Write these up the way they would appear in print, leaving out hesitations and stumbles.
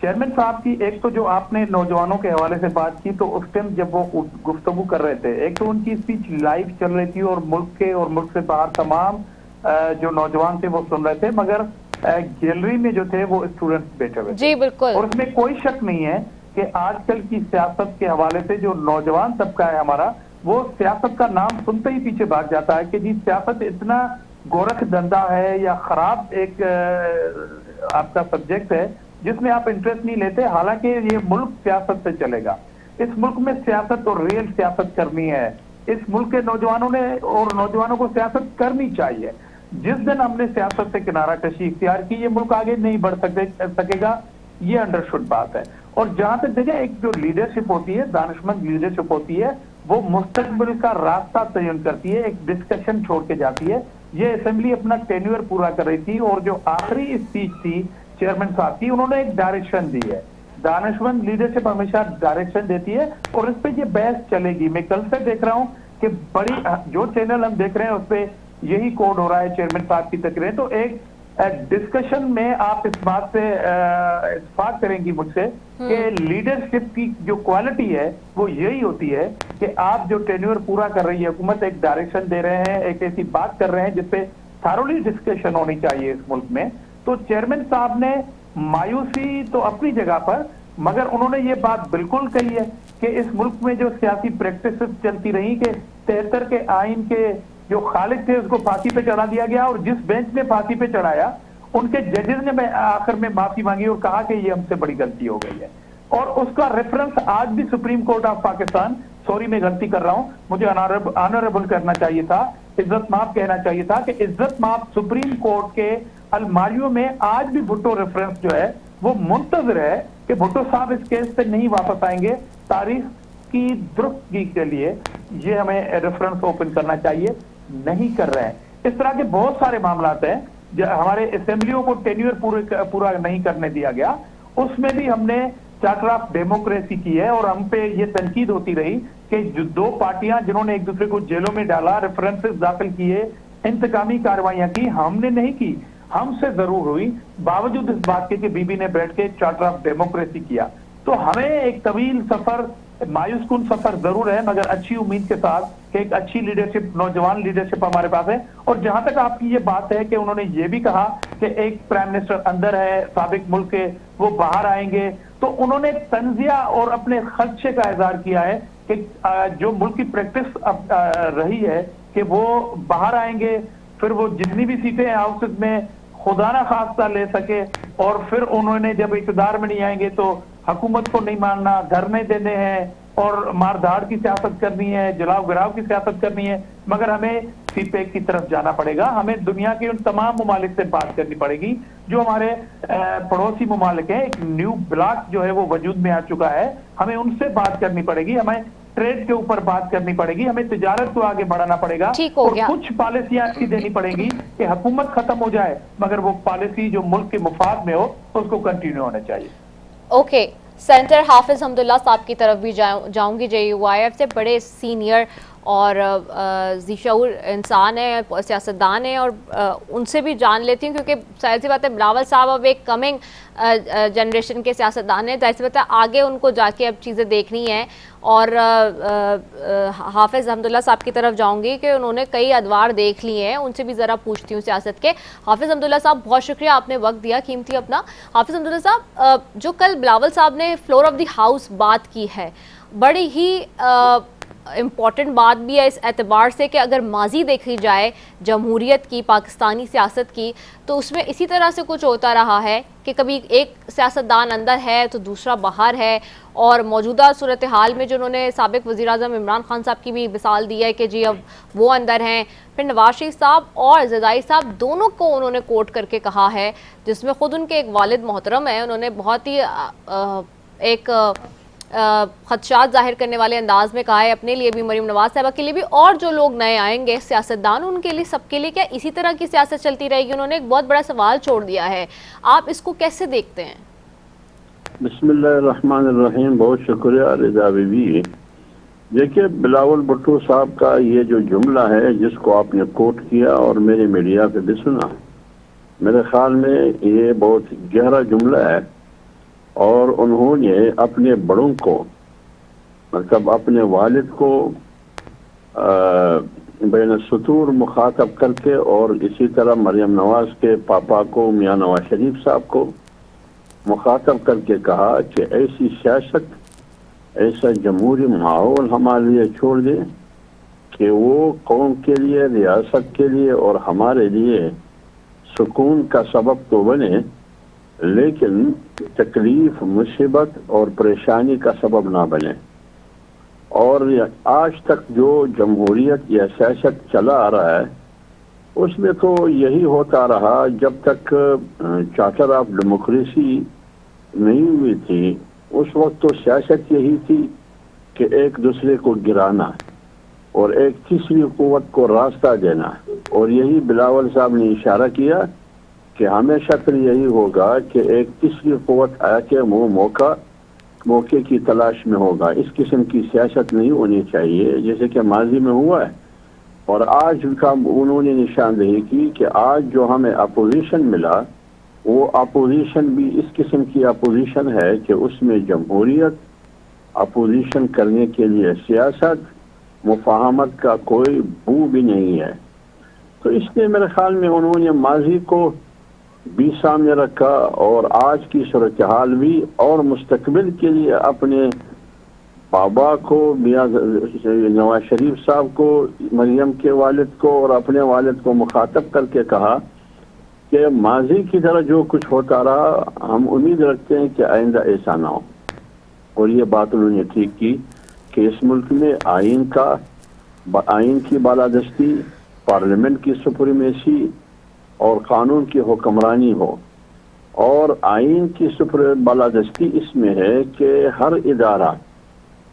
Chairman صاحب کی ایک تو جو آپ نے نوجوانوں کے حوالے سے بات کی تو اس ٹائم جب وہ گفتگو کر رہے تھے ایک تو ان کی اسپیچ لائیو چل رہی تھی اور ملک کے اور ملک سے باہر تمام جو نوجوان تھے وہ سن رہے تھے مگر گیلری میں جو تھے وہ اسٹوڈنٹس بیٹھے ہوئے جی بالکل. اور اس میں کوئی شک نہیں ہے کہ آج کل کی سیاست کے حوالے سے جو نوجوان طبقہ ہے ہمارا وہ سیاست کا نام سنتے ہی پیچھے بھاگ جاتا ہے کہ جی سیاست اتنا گورکھ دھندا ہے یا خراب ایک آپ کا سبجیکٹ ہے جس میں آپ انٹرسٹ نہیں لیتے حالانکہ یہ ملک سیاست سے چلے گا. اس ملک میں سیاست اور ریل سیاست کرنی ہے. اس ملک کے نوجوانوں نے اور نوجوانوں کو سیاست کرنی چاہیے. جس دن ہم نے سیاست سے کنارہ کشی اختیار کی یہ ملک آگے نہیں بڑھ سکے گا. یہ انڈرسٹوڈ بات ہے. اور جہاں تک دیکھیں ایک جو لیڈرشپ ہوتی ہے دانشمند لیڈرشپ ہوتی ہے وہ مستقبل کا راستہ تعین کرتی ہے ایک ڈسکشن چھوڑ کے جاتی ہے. یہ اسمبلی اپنا ٹینیور پورا کر رہی تھی اور جو آخری اسپیچ تھی چیئرمین صاحب کی انہوں نے ایک ڈائریکشن دی ہے. دانشمند لیڈرشپ ہمیشہ ڈائریکشن دیتی ہے اور اس پہ یہ بحث چلے گی. میں کل سے دیکھ رہا ہوں کہ بڑی جو چینل ہم دیکھ رہے ہیں اس پہ یہی کوڈ ہو رہا ہے چیئرمین صاحب کی تقریر. تو ایک ڈسکشن میں آپ اس بات سے اتفاق کریں گی مجھ سے کہ لیڈرشپ کی جو کوالٹی ہے وہ یہی ہوتی ہے کہ آپ جو ٹینیور پورا کر رہی ہے حکومت ایک ڈائریکشن دے رہے ہیں ایک ایسی بات کر رہے ہیں جس پہ تھارولی ڈسکشن ہونی چاہیے اس ملک میں. تو چیئرمین صاحب نے مایوسی تو اپنی جگہ پر مگر انہوں نے یہ بات بالکل کہی ہے کہ اس ملک میں جو سیاسی پریکٹسز چلتی رہی کہ 73 کے آئین کے جو خالق تھے اس کو پھانسی پہ چڑھا دیا گیا اور جس بینچ نے پھانسی پہ چڑھایا ان کے ججز نے آخر میں معافی مانگی اور کہا کہ یہ ہم سے بڑی غلطی ہو گئی ہے. اور اس کا ریفرنس آج بھی supreme court of Pakistan sorry میں غلطی کر رہا ہوں مجھے آنریبل کرنا چاہیے تھا عزت مآب کہنا چاہیے تھا کہ عزت مآب سپریم کورٹ کے الماریوں میں آج بھی بھٹو ریفرنس جو ہے وہ منتظر ہے کہ بھٹو صاحب اس کیس سے نہیں واپس آئیں گے. تاریخ کی درستگی کے لیے یہ ہمیں ریفرنس اوپن کرنا چاہیے. نہیں کر رہے ہیں. اس طرح کے بہت سارے معاملات ہیں ہمارے اسمبلیوں کو ٹینیور پورا نہیں کرنے دیا گیا. اس میں بھی ہم نے چارٹر آف ڈیموکریسی کی ہے اور ہم پہ یہ تنقید ہوتی رہی کہ جو دو پارٹیاں جنہوں نے ایک دوسرے کو جیلوں میں ڈالا ریفرنسز داخل کیے انتقامی کاروائیاں کی ہم نے نہیں کی. ہم سے ضرور ہوئی باوجود اس بات کے کہ بی بی نے بیٹھ کے چارٹر آف ڈیموکریسی کیا. تو ہمیں ایک طویل سفر مایوس کن سفر ضرور ہے مگر اچھی امید کے ساتھ کہ ایک اچھی لیڈرشپ نوجوان لیڈرشپ ہمارے پاس ہے. اور جہاں تک آپ کی یہ بات ہے کہ انہوں نے یہ بھی کہا کہ ایک پرائم منسٹر اندر ہے سابق ملک کے وہ باہر آئیں گے تو انہوں نے تنزیہ اور اپنے خدشے کا اظہار کیا ہے کہ جو ملک کی پریکٹس رہی ہے کہ وہ باہر آئیں گے پھر وہ جتنی بھی سیٹیں ہاؤسز میں خدا نہ خواستہ لے سکے اور پھر انہوں نے جب اقتدار میں نہیں آئیں گے تو حکومت کو نہیں ماننا دھرنے دینے ہیں اور مار دھاڑ کی سیاست کرنی ہے جلاؤ گراؤ کی سیاست کرنی ہے. مگر ہمیں سی پیک کی طرف جانا پڑے گا. ہمیں دنیا کے ان تمام ممالک سے بات کرنی پڑے گی جو ہمارے پڑوسی ممالک ہیں. ایک نیو بلاک جو ہے وہ وجود میں آ چکا ہے. ہمیں ان سے بات کرنی پڑے گی. ہمیں ٹریڈ کے اوپر بات کرنی پڑے گی. ہمیں تجارت کو آگے بڑھانا پڑے گا اور کچھ پالیسیاں ایسی دینی پڑیں گی کہ حکومت ختم ہو جائے مگر وہ پالیسی جو ملک کے مفاد میں ہو اس کو کنٹینیو ہونا چاہیے. اوکے سینیٹر حافظ حمداللہ صاحب کی طرف بھی جاؤں گی. JUIF سے بڑے سینئر اور ذی شعور انسان ہیں سیاستدان ہیں اور ان سے بھی جان لیتی ہوں کیونکہ ظاہر سی بات ہے بلاول صاحب اب ایک کمنگ جنریشن کے سیاستدان ہیں. ظاہر سی بات ہے آگے ان کو جا کے اب چیزیں دیکھنی ہیں. اور حافظ حمداللہ صاحب کی طرف جاؤں گی کہ انہوں نے کئی ادوار دیکھ لیے ہیں ان سے بھی ذرا پوچھتی ہوں سیاست کے. حافظ حمداللہ صاحب بہت شکریہ آپ نے وقت دیا قیمتی اپنا. حافظ حمداللہ صاحب جو کل بلاول صاحب نے فلور آف دی ہاؤس بات کی ہے بڑی ہی امپورٹنٹ بات بھی ہے اس اعتبار سے کہ اگر ماضی دیکھی جائے جمہوریت کی پاکستانی سیاست کی تو اس میں اسی طرح سے کچھ ہوتا رہا ہے کہ کبھی ایک سیاستدان اندر ہے تو دوسرا باہر ہے. اور موجودہ صورتحال میں جو انہوں نے سابق وزیر اعظم عمران خان صاحب کی بھی مثال دی ہے کہ جی اب وہ اندر ہیں. پھر نواز شریف صاحب اور زیدائی صاحب دونوں کو انہوں نے کوٹ کر کے کہا ہے جس میں خود ان کے ایک والد محترم ہیں انہوں نے بہت ہی ایک خدشات ظاہر کرنے والے انداز میں کہا ہے اپنے لیے بھی مریم نواز صاحبہ کے لیے بھی اور جو لوگ نئے آئیں گے سیاستدان ان کے لیے سب کے لیے کیا اسی طرح کی سیاست چلتی رہے گی. انہوں نے ایک بہت بڑا سوال چھوڑ دیا ہے. آپ اس کو کیسے دیکھتے ہیں؟ بسم اللہ الرحمن الرحیم. بہت شکریہ رضا بی بی. دیکھیے بلاول بھٹو صاحب کا یہ جو جملہ ہے جس کو آپ نے کوٹ کیا اور میرے میڈیا پہ بھی سنا میرے خیال میں یہ بہت گہرا جملہ ہے اور انہوں نے اپنے بڑوں کو مطلب اپنے والد کو بین السطور مخاطب کر کے اور اسی طرح مریم نواز کے پاپا کو میاں نواز شریف صاحب کو مخاطب کر کے کہا کہ ایسی سیاست ایسا جمہوری ماحول ہمارے لیے چھوڑ دیں کہ وہ قوم کے لیے ریاست کے لیے اور ہمارے لیے سکون کا سبب تو بنے لیکن تکلیف مصیبت اور پریشانی کا سبب نہ بنے. اور آج تک جو جمہوریت یا سیاست چلا آ رہا ہے اس میں تو یہی ہوتا رہا جب تک چارٹر آف ڈیموکریسی نہیں ہوئی تھی اس وقت تو سیاست یہی تھی کہ ایک دوسرے کو گرانا اور ایک تیسری قوت کو راستہ دینا. اور یہی بلاول صاحب نے اشارہ کیا کہ ہمیشہ پھر یہی ہوگا کہ ایک تیسری قوت آ کے وہ موقع کی تلاش میں ہوگا. اس قسم کی سیاست نہیں ہونی چاہیے جیسے کہ ماضی میں ہوا ہے. اور آج کا انہوں نے نشاندہی کی کہ آج جو ہمیں اپوزیشن ملا وہ اپوزیشن بھی اس قسم کی اپوزیشن ہے کہ اس میں جمہوریت اپوزیشن کرنے کے لیے سیاست مفاہمت کا کوئی بو بھی نہیں ہے. تو اس لیے میرے خیال میں انہوں نے ماضی کو بھی سامنے رکھا اور آج کی صورتحال بھی اور مستقبل کے لیے اپنے بابا کو میاں نواز شریف صاحب کو مریم کے والد کو اور اپنے والد کو مخاطب کر کے کہا کہ ماضی کی طرح جو کچھ ہوتا رہا ہم امید رکھتے ہیں کہ آئندہ ایسا نہ ہو. اور یہ بات انہوں نے ٹھیک کی کہ اس ملک میں آئین کی بالادستی پارلیمنٹ کی سپریمیسی اور قانون کی حکمرانی ہو. اور آئین کی بالادستی اس میں ہے کہ ہر ادارہ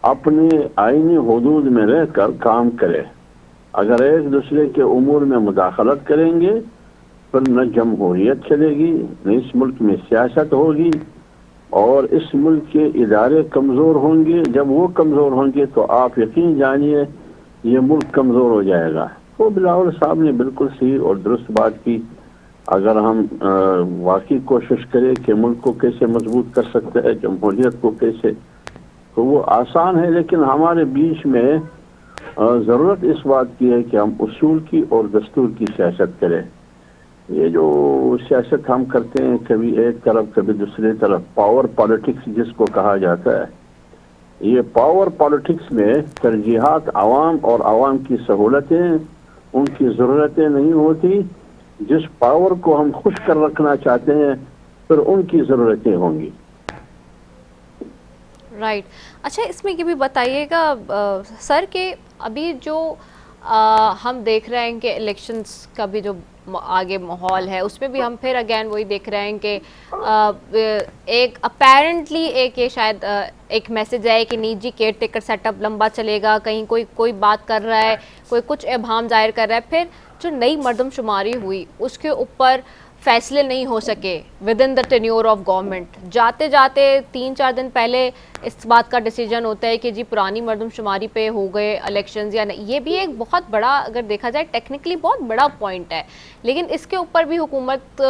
اپنے آئینی حدود میں رہ کر کام کرے. اگر ایک دوسرے کے امور میں مداخلت کریں گے پھر نہ جمہوریت چلے گی نہ اس ملک میں سیاست ہوگی اور اس ملک کے ادارے کمزور ہوں گے. جب وہ کمزور ہوں گے تو آپ یقین جانیے یہ ملک کمزور ہو جائے گا. تو بلاول صاحب نے بالکل صحیح اور درست بات کی. اگر ہم واقعی کوشش کریں کہ ملک کو کیسے مضبوط کر سکتے ہیں جمہوریت کو کیسے تو وہ آسان ہے لیکن ہمارے بیچ میں ضرورت اس بات کی ہے کہ ہم اصول کی اور دستور کی سیاست کریں. یہ جو سیاست ہم کرتے ہیں کبھی ایک طرف کبھی دوسری طرف پاور پالیٹکس جس کو کہا جاتا ہے یہ پاور پالیٹکس میں ترجیحات عوام اور عوام کی سہولتیں ان کی ضرورتیں نہیں ہوتی. جس پاور کو ہم خوش کر رکھنا چاہتے ہیں پھر ان کی ضرورتیں ہوں گی. رائٹ. اچھا اس میں یہ بھی بتائیے گا سر کہ ابھی جو ہم دیکھ رہے ہیں کہ الیکشنز کا بھی جو آگے ماحول ہے اس میں بھی ہم پھر اگین وہی دیکھ رہے ہیں کہ ایک اپیرنٹلی ایک یہ شاید ایک میسج ہے کہ نیجی کیئر ٹیکر سیٹ اپ لمبا چلے گا. کہیں کوئی بات کر رہا ہے کوئی کچھ ابہام ظاہر کر رہا ہے پھر جو نئی مردم شماری ہوئی اس کے اوپر فیصلے نہیں ہو سکے with in the tenure of government. جاتے جاتے 3-4 دن پہلے اس بات کا ڈیسیجن ہوتا ہے کہ جی پرانی مردم شماری پہ ہو گئے الیکشنز یا نہیں. یہ بھی ایک بہت بڑا اگر دیکھا جائے ٹیکنیکلی بہت بڑا پوائنٹ ہے لیکن اس کے اوپر بھی حکومت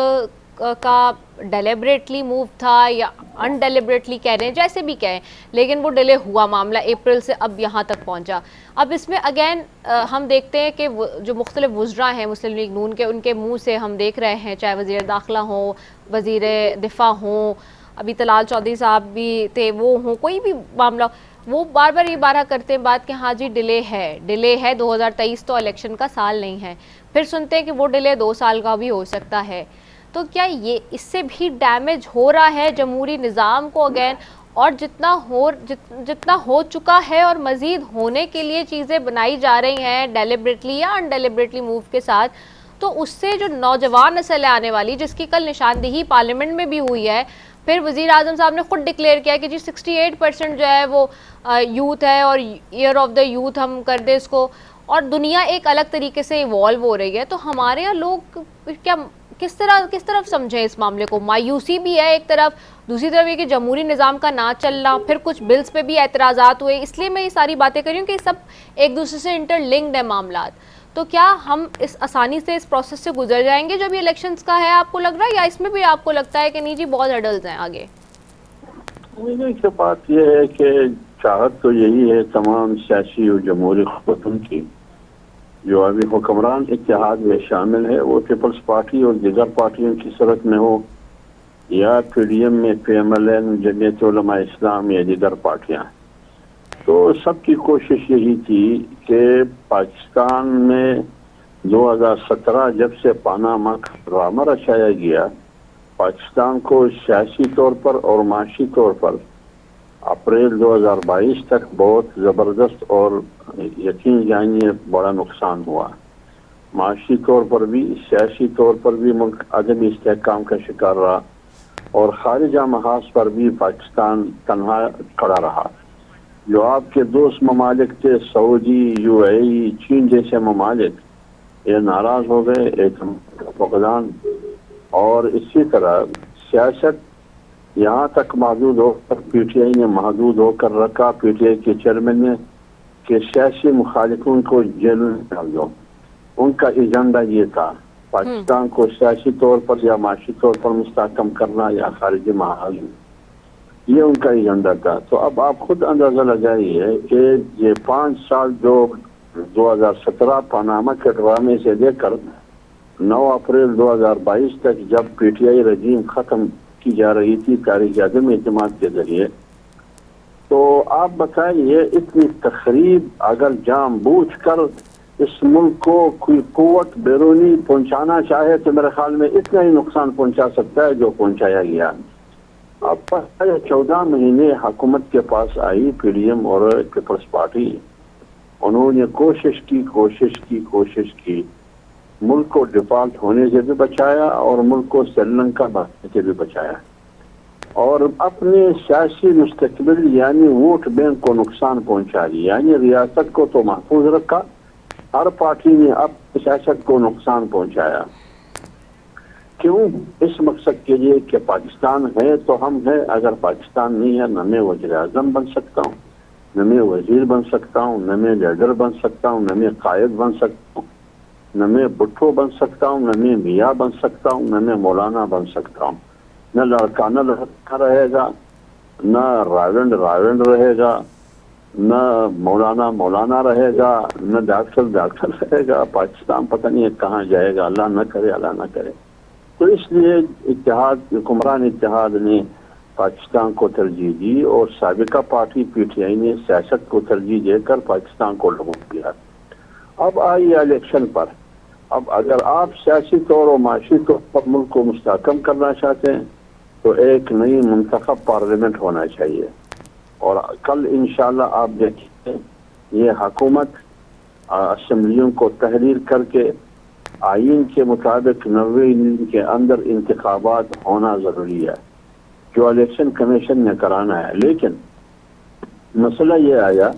کا ڈیلیبریٹلی موو تھا یا ان ڈیلیبریٹلی کہہ رہے ہیں جیسے بھی کہیں لیکن وہ ڈیلے ہوا معاملہ اپریل سے اب یہاں تک پہنچا. اب اس میں اگین ہم دیکھتے ہیں کہ جو مختلف وزراء ہیں مسلم لیگ نون کے ان کے منہ سے ہم دیکھ رہے ہیں چاہے وزیر داخلہ ہوں وزیر دفاع ہوں ابھی طلال چودھری صاحب بھی تھے وہ ہوں کوئی بھی معاملہ وہ بار بار یہ بارہ کرتے ہیں بات کہ ہاں جی ڈیلے ہے 2023 تو الیکشن کا سال نہیں ہے. پھر سنتے ہیں کہ وہ ڈیلے 2 سال کا بھی ہو سکتا ہے. تو کیا یہ اس سے بھی ڈیمیج ہو رہا ہے جمہوری نظام کو اگین اور جتنا ہو چکا ہے اور مزید ہونے کے لیے چیزیں بنائی جا رہی ہیں ڈیلیبریٹلی یا ان ڈیلیبریٹلی موو کے ساتھ تو اس سے جو نوجوان نسل آنے والی جس کی کل نشاندہی پارلیمنٹ میں بھی ہوئی ہے پھر وزیر اعظم صاحب نے خود ڈکلیئر کیا کہ جی 68% جو ہے وہ یوتھ ہے اور ایئر آف دا یوتھ ہم کر دیں اس کو اور دنیا ایک الگ طریقے سے ایوالو ہو رہی ہے. تو ہمارے یہاں لوگ کیا کس طرف سمجھیں اس معاملے کو؟ مایوسی بھی ہے ایک طرف دوسری طرف یہ کہ جمہوری نظام کا نہ چلنا پھر کچھ بلز پہ بھی اعتراضات ہوئے. اس لیے میں یہ ساری باتیں کر رہی ہوں کہ سب ایک دوسرے سے انٹر لنکڈ ہے معاملات. تو کیا ہم اس آسانی سے اس پروسیس سے گزر جائیں گے جو بھی الیکشنز کا ہے آپ کو لگ رہا ہے یا اس میں بھی آپ کو لگتا ہے کہ نہیں جی بہت ہرڈلز ہیں آگے؟ سمجھنے کی بات یہ ہے کہ چاہت تو یہی ہے تمام سیاسی اور جمہوری قوتوں کی جو ابھی حکمران اتحاد میں شامل ہے، وہ پیپلز پارٹی اور دیگر پارٹیوں کی صورت میں ہو یا پی ڈی ایم میں پی ایم ایل این، جمعیت علماء اسلام یا دیگر پارٹیاں، تو سب کی کوشش یہی تھی کہ پاکستان میں 2017 جب سے پاناما ڈرامہ رچایا گیا، پاکستان کو سیاسی طور پر اور معاشی طور پر اپریل 2022 تک بہت زبردست اور یقین جانیے بڑا نقصان ہوا، معاشی طور پر بھی، سیاسی طور پر بھی ملک عدم استحکام کا شکار رہا، اور خارجہ محاذ پر بھی پاکستان تنہا کھڑا رہا۔ جو آپ کے دوست ممالک تھے، سعودی، یو اے ای، چین جیسے ممالک، یہ ناراض ہو گئے، اعتماد کا فقدان، اور اسی طرح سیاست یہاں تک محدود ہو کر پی ٹی آئی نے محدود ہو کر رکھا، پی ٹی آئی کے چیئرمین نے، کہ سیاسی مخالفوں کو جیل میں ڈال دو۔ ان کا ایجنڈا یہ تھا پاکستان کو سیاسی طور پر یا معاشی طور پر مستحکم کرنا یا خارجی محاذ، یہ ان کا ایجنڈا تھا۔ تو اب آپ خود اندازہ لگائیے کہ یہ 5 سال جو 2017 پاناما کے ڈرامے سے لے کر 9 اپریل 2022 تک جب پی ٹی آئی رجیم ختم کی جا رہی تھی تاریخ عدم اعتماد کے ذریعے، تو آپ بتائیے اتنی تخریب اگر جان بوجھ کر اس ملک کو کوئی قوت بیرونی پہنچانا چاہے تو میرے خیال میں اتنا ہی نقصان پہنچا سکتا ہے جو پہنچایا گیا۔ اب 14 مہینے حکومت کے پاس آئی پی ڈی ایم اور پیپلز پارٹی، انہوں نے کوشش کی ملک کو ڈیفالٹ ہونے سے بھی بچایا اور ملک کو سری لنکا بننے سے بھی بچایا، اور اپنے سیاسی مستقبل یعنی ووٹ بینک کو نقصان پہنچا دیا، یعنی ریاست کو تو محفوظ رکھا، ہر پارٹی نے اب سیاست کو نقصان پہنچایا۔ کیوں؟ اس مقصد کے لیے کہ پاکستان ہے تو ہم ہے، اگر پاکستان نہیں ہے نہ میں وزیر اعظم بن سکتا ہوں، نہ میں وزیر بن سکتا ہوں، نہ میں لیڈر بن سکتا ہوں، نہ میں قائد بن سکتا ہوں، نہ میں بھٹو بن سکتا ہوں، نہ میں میاں بن سکتا ہوں، نہ میں مولانا بن سکتا ہوں۔ نہ لڑکا رہے گا، نہ راونڈ رہے گا، نہ مولانا رہے گا، نہ ڈاکٹر رہے گا۔ پاکستان پتہ نہیں کہاں جائے گا، اللہ نہ کرے۔ تو اس لیے حکمران اتحاد نے پاکستان کو ترجیح دی اور سابقہ پارٹی پی ٹی آئی نے سیاست کو ترجیح دے کر پاکستان کو لگو دیا۔ اب آئی الیکشن پر، اب اگر آپ سیاسی طور اور معاشی طور پر ملک کو مستحکم کرنا چاہتے ہیں تو ایک نئی منتخب پارلیمنٹ ہونا چاہیے، اور کل انشاءاللہ آپ دیکھیں یہ حکومت اسمبلیوں کو تحریر کر کے آئین کے مطابق 90 دن کے اندر انتخابات ہونا ضروری ہے، جو الیکشن کمیشن نے کرانا ہے۔ لیکن مسئلہ یہ آیا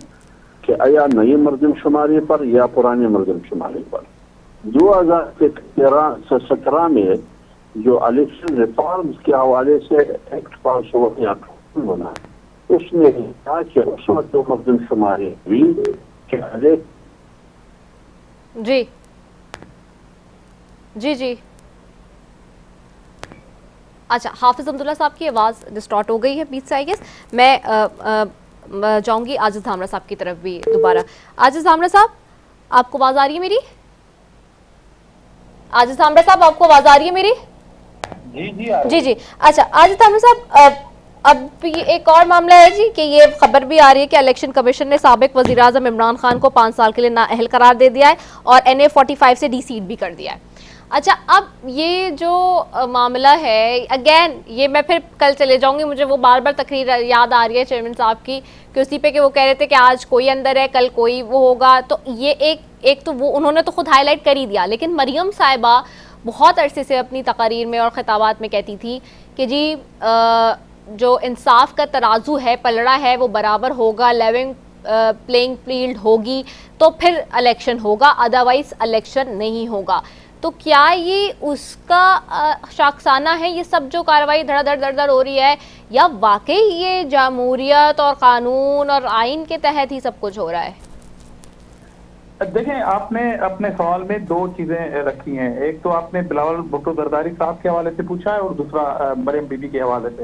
کہ آیا نئی مردم شماری پر یا پرانی مردم شماری پر۔ 2017 میں جو الیکشن ریفارمز کے حوالے سے ایکٹ پاس ہوا یا بنا، اس میں کہا کہ اس وقت مردم شماری ہوئی کہ جی اچھا، حافظ عبداللہ صاحب کی آواز ڈسٹارٹ ہو گئی ہے بیچ سے، آئی گیس میں جاؤں گی عاجز دھامرا صاحب کی طرف بھی دوبارہ۔ عاجز دھامرا صاحب، آپ کو آواز آ رہی ہے میری؟ عاجز دھامرا صاحب، آپ کو آواز آ رہی ہے میری؟ جی اچھا عاجز دھامرا صاحب، اب یہ ایک اور معاملہ ہے جی کہ یہ خبر بھی آ رہی ہے کہ الیکشن کمیشن نے سابق وزیر اعظم عمران خان کو 5 سال کے لیے نااہل قرار دے دیا ہے اور NA 45 سے ڈی سیٹ بھی کر دیا ہے۔ اچھا، اب یہ جو معاملہ ہے، اگین یہ میں پھر کل چلے جاؤں گی، مجھے وہ بار بار تقریر یاد آ رہی ہے چیئرمین صاحب کی کہ اسی پہ کہ وہ کہہ رہے تھے کہ آج کوئی اندر ہے، کل کوئی وہ ہوگا، تو یہ ایک تو وہ انہوں نے تو خود ہائی لائٹ کر ہی دیا، لیکن مریم صاحبہ بہت عرصے سے اپنی تقاریر میں اور خطابات میں کہتی تھی کہ جی جو انصاف کا ترازو ہے، پلڑا ہے، وہ برابر ہوگا، لیونگ پلینگ فیلڈ ہوگی تو پھر الیکشن ہوگا، ادروائز الیکشن نہیں ہوگا۔ تو کیا یہ اس کا شاخسانہ ہے یہ سب جو کارروائی دھڑ دھڑ ہو رہی ہے، یا واقعی یہ جمہوریت اور قانون اور آئین کے تحت ہی سب کچھ ہو رہا ہے؟ دیکھیں، آپ نے اپنے سوال میں 2 چیزیں رکھی ہیں، ایک تو آپ نے بلاول بھٹو زرداری صاحب کے حوالے سے پوچھا ہے اور دوسرا مریم بی بی کے حوالے سے۔